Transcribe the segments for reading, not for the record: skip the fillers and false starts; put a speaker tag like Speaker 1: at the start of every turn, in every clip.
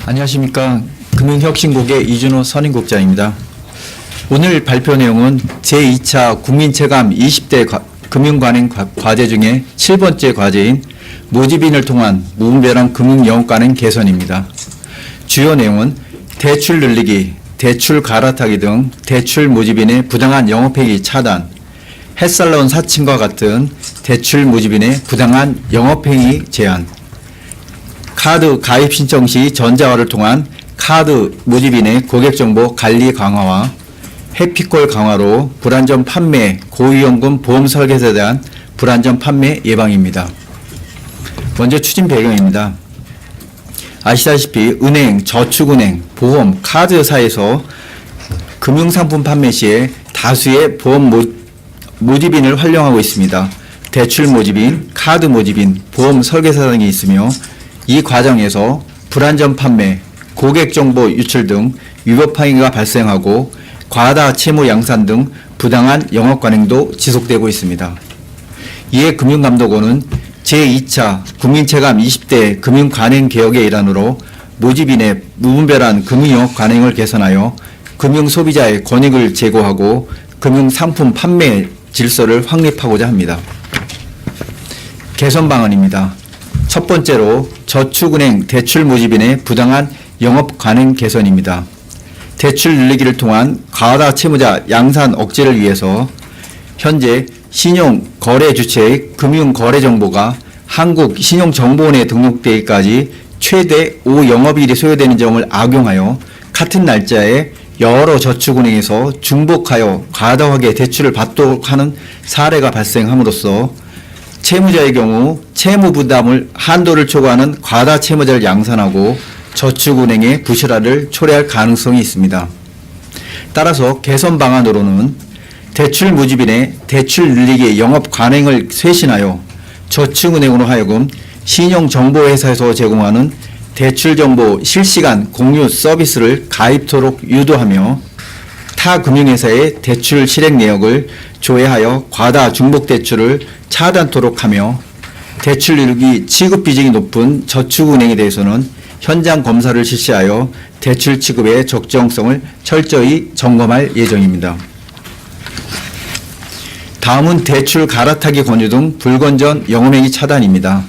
Speaker 1: 안녕하십니까. 금융혁신국의 이준호 선임국장입니다. 오늘 발표 내용은 제2차 국민체감 20대 금융관행 과제 중에 7번째 과제인 모집인을 통한 무분별한 금융영업관행 개선입니다. 주요 내용은 대출 늘리기, 대출 갈아타기 등 대출 모집인의 부당한 영업행위 차단, 햇살론 사칭과 같은 대출 모집인의 부당한 영업행위 제한, 카드 가입 신청 시 전자화를 통한 카드 모집인의 고객정보 관리 강화와 해피콜 강화로 불안전 판매, 고위험금 보험 설계에 대한 불안전 판매 예방입니다. 먼저 추진 배경입니다. 아시다시피 은행, 저축은행, 보험, 카드사에서 금융상품 판매 시에 다수의 보험 모집인을 활용하고 있습니다. 대출 모집인, 카드 모집인, 보험 설계사 등이 있으며 이 과정에서 불안전 판매, 고객정보 유출 등 위법 행위가 발생하고 과다 채무 양산 등 부당한 영업관행도 지속되고 있습니다. 이에 금융감독원은 제2차 국민체감 20대 금융관행개혁의 일환으로 모집인의 무분별한 금융영업관행을 개선하여 금융소비자의 권익을 제고하고 금융상품 판매 질서를 확립하고자 합니다. 개선 방안입니다. 첫 번째로 저축은행 대출 모집인의 부당한 영업관행 개선입니다. 대출 늘리기를 통한 과다 채무자 양산 억제를 위해서 현재 신용거래주체의 금융거래정보가 한국신용정보원에 등록되기까지 최대 5영업일이 소요되는 점을 악용하여 같은 날짜에 여러 저축은행에서 중복하여 과다하게 대출을 받도록 하는 사례가 발생함으로써 채무자의 경우 채무 부담을 한도를 초과하는 과다 채무자를 양산하고 저축은행의 부실화를 초래할 가능성이 있습니다. 따라서 개선 방안으로는 대출 모집인의 대출 늘리기 영업 관행을 쇄신하여 저축은행으로 하여금 신용정보회사에서 제공하는 대출정보 실시간 공유 서비스를 가입토록 유도하며 타 금융회사의 대출 실행 내역을 조회하여 과다 중복 대출을 차단토록 하며 대출 늘리기 취급 비중이 높은 저축은행에 대해서는 현장 검사를 실시하여 대출 취급의 적정성을 철저히 점검할 예정입니다. 다음은 대출 갈아타기 권유 등 불건전 영업행위 차단입니다.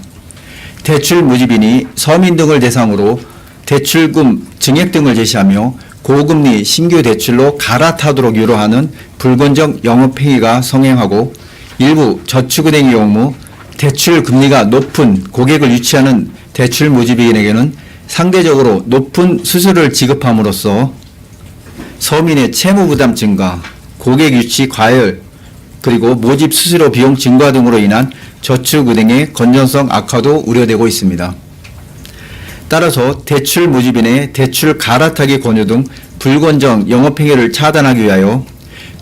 Speaker 1: 대출 모집인이 서민 등을 대상으로 대출금 증액 등을 제시하며 고금리 신규 대출로 갈아타도록 유도하는 불건전 영업행위가 성행하고 일부 저축은행의 경우 대출 금리가 높은 고객을 유치하는 대출 모집인에게는 상대적으로 높은 수수료를 지급함으로써 서민의 채무 부담 증가, 고객 유치 과열, 그리고 모집 수수료 비용 증가 등으로 인한 저축은행의 건전성 악화도 우려되고 있습니다. 따라서 대출 모집인의 대출 갈아타기 권유 등 불건전 영업행위를 차단하기 위하여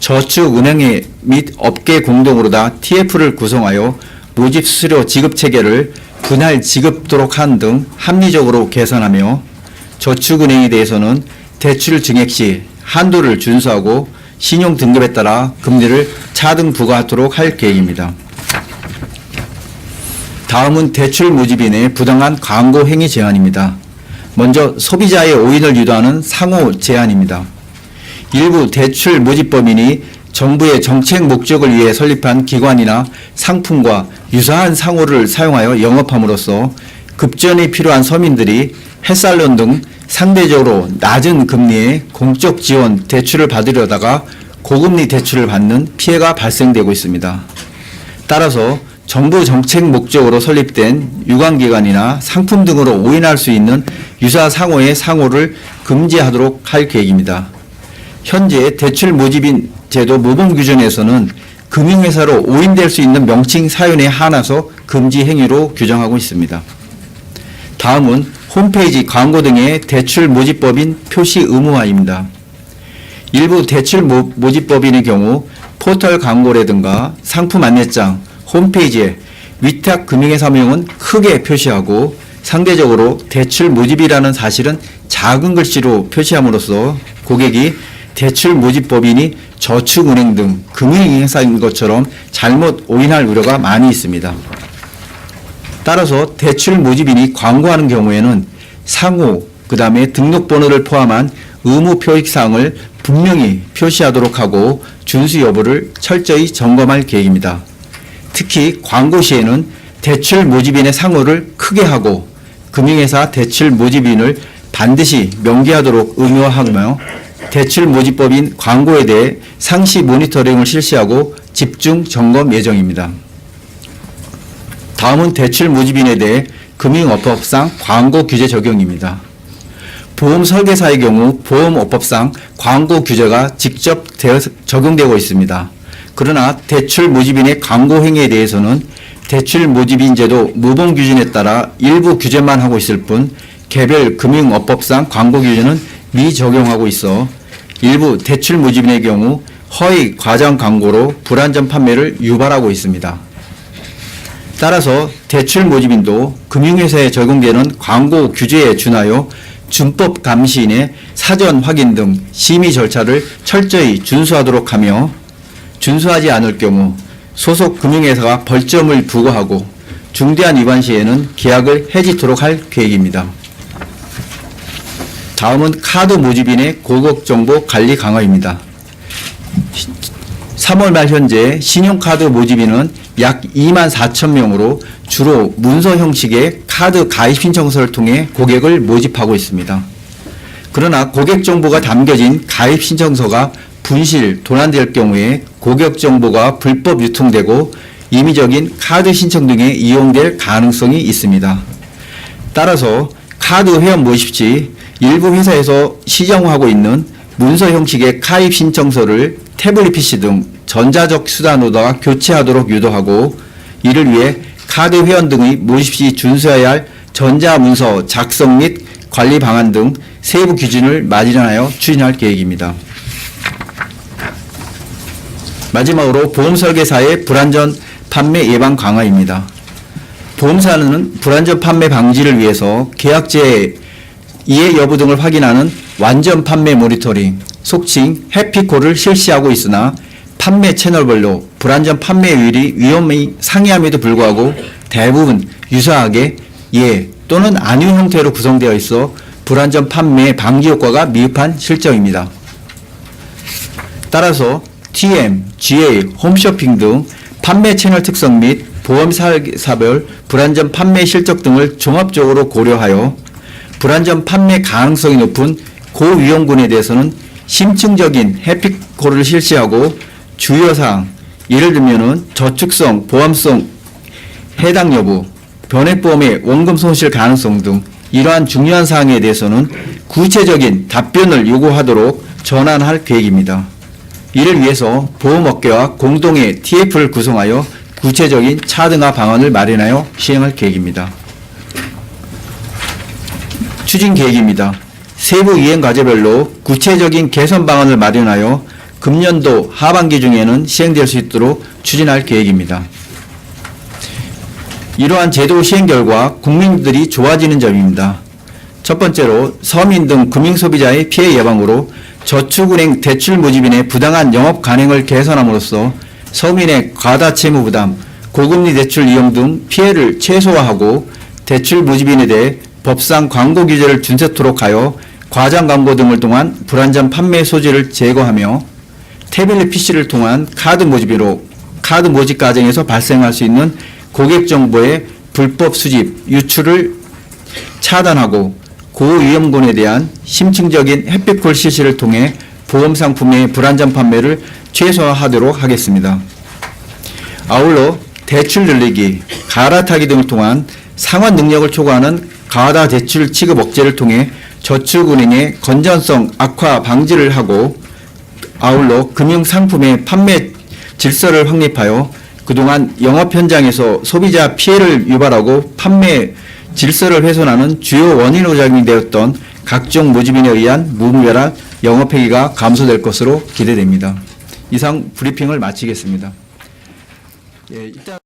Speaker 1: 저축은행 및 업계 공동으로 다 TF를 구성하여 모집 수수료 지급 체계를 분할 지급토록 하는 등 합리적으로 개선하며 저축은행에 대해서는 대출 증액 시 한도를 준수하고 신용 등급에 따라 금리를 차등 부과하도록 할 계획입니다. 다음은 대출 모집인의 부당한 광고 행위 제한입니다. 먼저 소비자의 오인을 유도하는 상호 제한입니다. 일부 대출 모집법인이 정부의 정책 목적을 위해 설립한 기관이나 상품과 유사한 상호를 사용하여 영업함으로써 급전이 필요한 서민들이 햇살론 등 상대적으로 낮은 금리의 공적 지원 대출을 받으려다가 고금리 대출을 받는 피해가 발생되고 있습니다. 따라서 정부 정책 목적으로 설립된 유관기관이나 상품 등으로 오인할 수 있는 유사 상호의 상호를 금지하도록 할 계획입니다. 현재 대출 모집인 제도 모범 규정에서는 금융회사로 오인될 수 있는 명칭 사연에 한해서 금지 행위로 규정하고 있습니다. 다음은 홈페이지 광고 등의 대출 모집법인 표시 의무화입니다. 일부 대출 모집법인의 경우 포털 광고라든가 상품 안내장, 홈페이지에 위탁 금융회사명은 크게 표시하고 상대적으로 대출 모집이라는 사실은 작은 글씨로 표시함으로써 고객이 대출 모집법인이 저축은행 등 금융회사인 것처럼 잘못 오인할 우려가 많이 있습니다. 따라서 대출 모집인이 광고하는 경우에는 상호, 그 다음에 등록번호를 포함한 의무 표익사항을 분명히 표시하도록 하고 준수 여부를 철저히 점검할 계획입니다. 특히 광고 시에는 대출 모집인의 상호를 크게 하고 금융회사 대출 모집인을 반드시 명기하도록 의무화하며 대출 모집법인 광고에 대해 상시 모니터링을 실시하고 집중 점검 예정입니다. 다음은 대출 모집인에 대해 금융업법상 광고 규제 적용입니다. 보험 설계사의 경우 보험업법상 광고 규제가 직접 적용되고 있습니다. 그러나 대출 모집인의 광고 행위에 대해서는 대출 모집인 제도 모범 규준에 따라 일부 규제만 하고 있을 뿐 개별 금융업법상 광고 규제는 미적용하고 있어 일부 대출 모집인의 경우 허위 과장 광고로 불안전 판매를 유발하고 있습니다. 따라서 대출 모집인도 금융회사에 적용되는 광고 규제에 준하여 준법 감시인의 사전 확인 등 심의 절차를 철저히 준수하도록 하며 준수하지 않을 경우 소속 금융회사가 벌점을 부과하고 중대한 위반 시에는 계약을 해지토록 할 계획입니다. 다음은 카드 모집인의 고객정보 관리 강화입니다. 3월 말 현재 신용카드 모집인은 약 2만 4천 명으로 주로 문서 형식의 카드 가입 신청서를 통해 고객을 모집하고 있습니다. 그러나 고객 정보가 담겨진 가입 신청서가 분실, 도난될 경우에 고객 정보가 불법 유통되고 임의적인 카드 신청 등에 이용될 가능성이 있습니다. 따라서 카드 회원 모집 시 일부 회사에서 시정하고 있는 문서 형식의 가입 신청서를 태블릿 PC 등 전자적 수단으로다가 교체하도록 유도하고 이를 위해 카드 회원 등의 모집 시 준수해야 할 전자문서 작성 및 관리 방안 등 세부 기준을 마련하여 추진할 계획입니다. 마지막으로 보험설계사의 불안전 판매 예방 강화입니다. 보험사는 불안전 판매 방지를 위해서 계약제의 이해 여부 등을 확인하는 완전 판매 모니터링, 속칭 해피콜을 실시하고 있으나 판매 채널별로 불안전 판매율이 위험이 상이함에도 불구하고 대부분 유사하게 예 또는 아니오 형태로 구성되어 있어 불안전 판매 방지 효과가 미흡한 실정입니다. 따라서 TM, GA, 홈쇼핑 등 판매 채널 특성 및 보험사별 불안전 판매 실적 등을 종합적으로 고려하여 불안전 판매 가능성이 높은 고위험군에 대해서는 심층적인 해피콜을 실시하고 주요사항, 예를 들면은 저축성, 보험성 해당 여부, 변액보험의 원금 손실 가능성 등 이러한 중요한 사항에 대해서는 구체적인 답변을 요구하도록 전환할 계획입니다. 이를 위해서 보험업계와 공동의 TF를 구성하여 구체적인 차등화 방안을 마련하여 시행할 계획입니다. 추진 계획입니다. 세부 이행 과제별로 구체적인 개선 방안을 마련하여 금년도 하반기 중에는 시행될 수 있도록 추진할 계획입니다. 이러한 제도 시행 결과 국민들이 좋아지는 점입니다. 첫 번째로 서민 등 금융소비자의 피해 예방으로 저축은행 대출 모집인의 부당한 영업 간행을 개선함으로써 서민의 과다 채무 부담, 고금리 대출 이용 등 피해를 최소화하고 대출 모집인에 대해 법상 광고 규제를 준수토록 하여 과장 광고 등을 통한 불안전 판매 소지를 제거하며 태블릿 PC를 통한 카드 모집으로 카드 모집 과정에서 발생할 수 있는 고객 정보의 불법 수집, 유출을 차단하고 고위험군에 대한 심층적인 해피콜 실시를 통해 보험상품의 불안전 판매를 최소화하도록 하겠습니다. 아울러 대출 늘리기, 갈아타기 등을 통한 상환 능력을 초과하는 가다 대출 취급 억제를 통해 저축은행의 건전성 악화 방지를 하고 아울러 금융상품의 판매 질서를 확립하여 그동안 영업 현장에서 소비자 피해를 유발하고 판매 질서를 훼손하는 주요 원인으로 작용되었던 각종 모집인에 의한 무분별한 영업행위가 감소될 것으로 기대됩니다. 이상 브리핑을 마치겠습니다. 일단